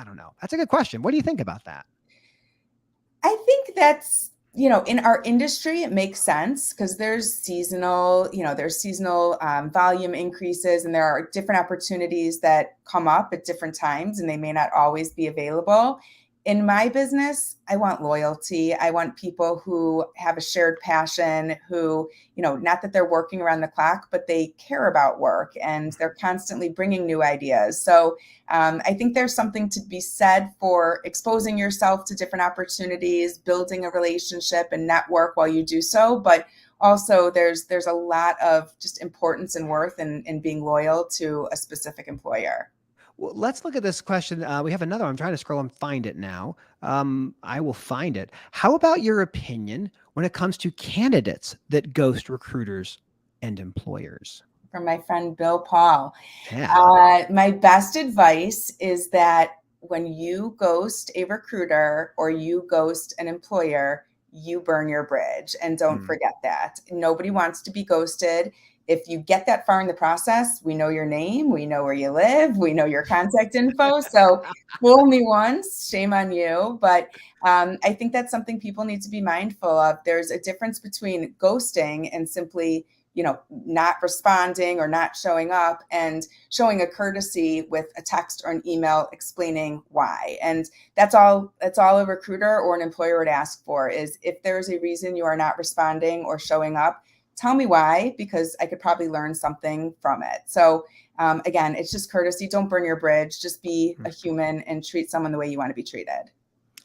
don't know. That's a good question. What do you think about that? I think that's, in our industry, it makes sense because there's seasonal volume increases, and there are different opportunities that come up at different times, and they may not always be available. In my business, I want loyalty. I want people who have a shared passion, who, not that they're working around the clock, but they care about work and they're constantly bringing new ideas. So I think there's something to be said for exposing yourself to different opportunities, building a relationship and network while you do so. But also there's a lot of just importance and worth in being loyal to a specific employer. Well, let's look at this question. We have another one. I'm trying to scroll and find it now. I will find it. How about your opinion when it comes to candidates that ghost recruiters and employers? From my friend Bill Paul. Yeah. My best advice is that when you ghost a recruiter or you ghost an employer, you burn your bridge. And don't forget that. Nobody wants to be ghosted. If you get that far in the process, we know your name, we know where you live, we know your contact info. So fool me once, shame on you. But I think that's something people need to be mindful of. There's a difference between ghosting and simply, not responding or not showing up, and showing a courtesy with a text or an email explaining why. And that's all a recruiter or an employer would ask for, is if there's a reason you are not responding or showing up, tell me why, because I could probably learn something from it. So again, it's just courtesy. Don't burn your bridge. Just be a human and treat someone the way you want to be treated.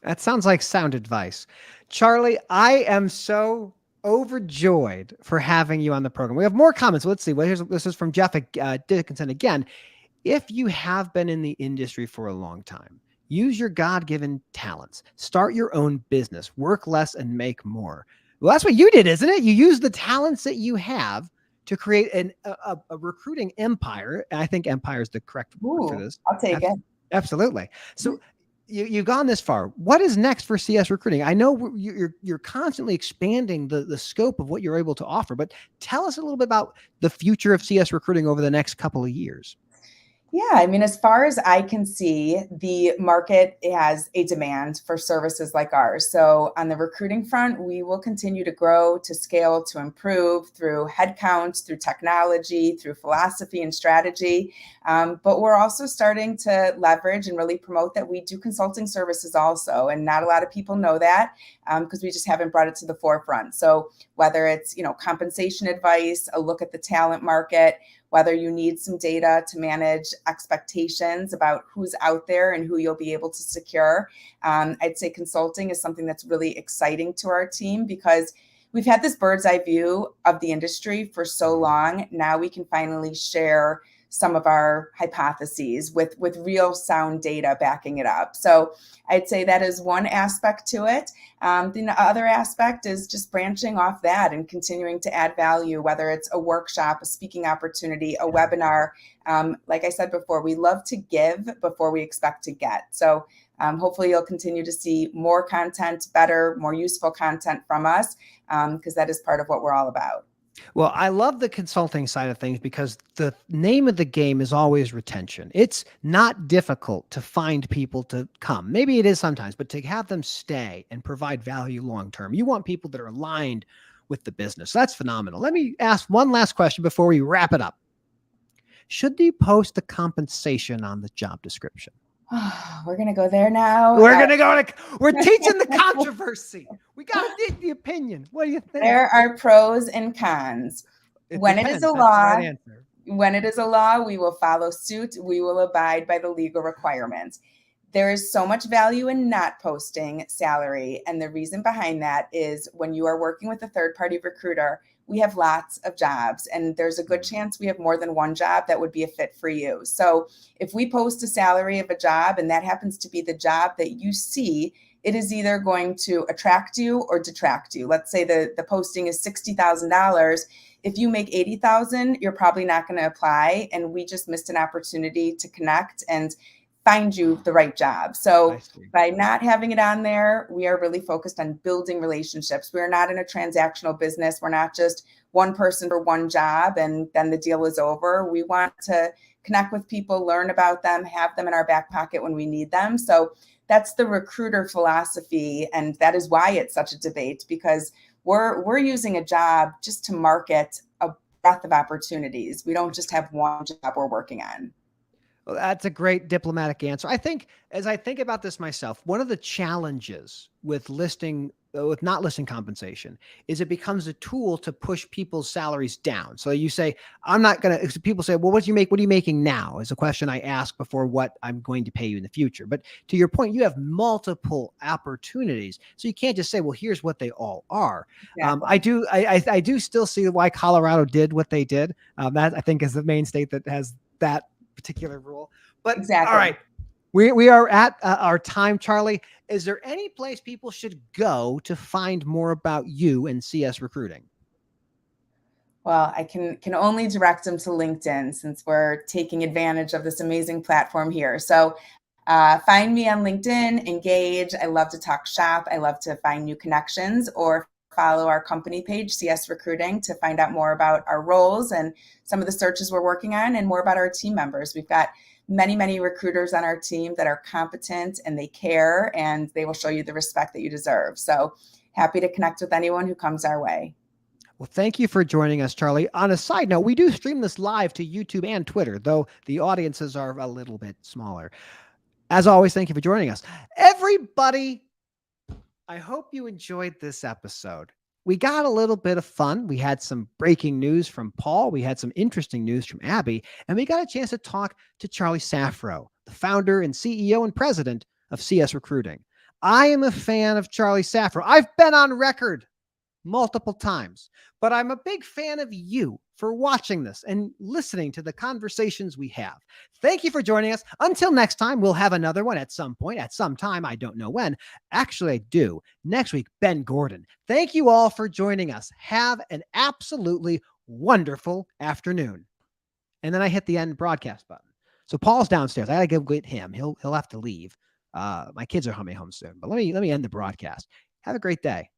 That sounds like sound advice. Charlie, I am so overjoyed for having you on the program. We have more comments. Let's see. Well, this is from Jeff Dickinson again. If you have been in the industry for a long time, use your God-given talents. Start your own business. Work less and make more. Well, that's what you did, isn't it? You use the talents that you have to create a recruiting empire. And I think empire is the correct word for this. I'll take it. Absolutely. So you've gone this far. What is next for CS Recruiting? I know you're constantly expanding the scope of what you're able to offer, but tell us a little bit about the future of CS Recruiting over the next couple of years. Yeah, I mean, as far as I can see, the market has a demand for services like ours. So on the recruiting front, we will continue to grow, to scale, to improve through headcount, through technology, through philosophy and strategy. But we're also starting to leverage and really promote that we do consulting services also. And not a lot of people know that because we just haven't brought it to the forefront. So whether it's, compensation advice, a look at the talent market, whether you need some data to manage expectations about who's out there and who you'll be able to secure. I'd say consulting is something that's really exciting to our team because we've had this bird's eye view of the industry for so long. Now we can finally share some of our hypotheses with real sound data backing it up. So I'd say that is one aspect to it. The other aspect is just branching off that and continuing to add value, whether it's a workshop, a speaking opportunity, a webinar. Like I said before, we love to give before we expect to get. So hopefully you'll continue to see more content, better, more useful content from us, because that is part of what we're all about. Well, I love the consulting side of things because the name of the game is always retention. It's not difficult to find people to come. Maybe it is sometimes, but to have them stay and provide value long-term. You want people that are aligned with the business. That's phenomenal. Let me ask one last question before we wrap it up. Should they post the compensation on the job description? We're going to go there now. We're teaching the controversy. We got to get the opinion. What do you think? There are pros and cons. When it is a law, we will follow suit. We will abide by the legal requirements. There is so much value in not posting salary. And the reason behind that is when you are working with a third-party recruiter, we have lots of jobs and there's a good chance we have more than one job that would be a fit for you. So if we post a salary of a job and that happens to be the job that you see, it is either going to attract you or detract you. Let's say the posting is $60,000. If you make $80,000, you're probably not going to apply. And we just missed an opportunity to connect and find you the right job. So by not having it on there, we are really focused on building relationships. We are not in a transactional business. We're not just one person for one job and then the deal is over. We want to connect with people, learn about them, have them in our back pocket when we need them. So that's the recruiter philosophy. And that is why it's such a debate, because we're using a job just to market a breadth of opportunities. We don't just have one job we're working on. Well, that's a great diplomatic answer. I think as I think about this myself, one of the challenges with not listing compensation is it becomes a tool to push people's salaries down. So you say, I'm not going to, people say, well, what are you making now is a question I ask before what I'm going to pay you in the future. But to your point, you have multiple opportunities. So you can't just say, well, here's what they all are. Exactly. I do still see why Colorado did what they did. That I think is the main state that has that particular rule. But exactly. All right, we are at our time. Charlie, is there any place people should go to find more about you and CS Recruiting? Well, I can only direct them to LinkedIn since we're taking advantage of this amazing platform here. So find me on LinkedIn, engage. I love to talk shop. I love to find new connections, or follow our company page, CS Recruiting, to find out more about our roles and some of the searches we're working on and more about our team members. We've got many, many recruiters on our team that are competent and they care and they will show you the respect that you deserve. So happy to connect with anyone who comes our way. Well, thank you for joining us, Charlie. On a side note, we do stream this live to YouTube and Twitter, though the audiences are a little bit smaller. As always, thank you for joining us. Everybody, I hope you enjoyed this episode. We got a little bit of fun. We had some breaking news from Paul. We had some interesting news from Abby, and we got a chance to talk to Charlie Saffro, the founder and CEO and president of CS Recruiting. I am a fan of Charlie Saffro. I've been on record multiple times, but I'm a big fan of you for watching this and listening to the conversations we have. Thank you for joining us. Until next time, we'll have another one at some point, at some time. I don't know when. Actually, I do. Next week, Ben Gordon. Thank you all for joining us. Have an absolutely wonderful afternoon. And then I hit the end broadcast button. So Paul's downstairs. I got to go get him. He'll have to leave. My kids are coming home soon, but let me end the broadcast. Have a great day.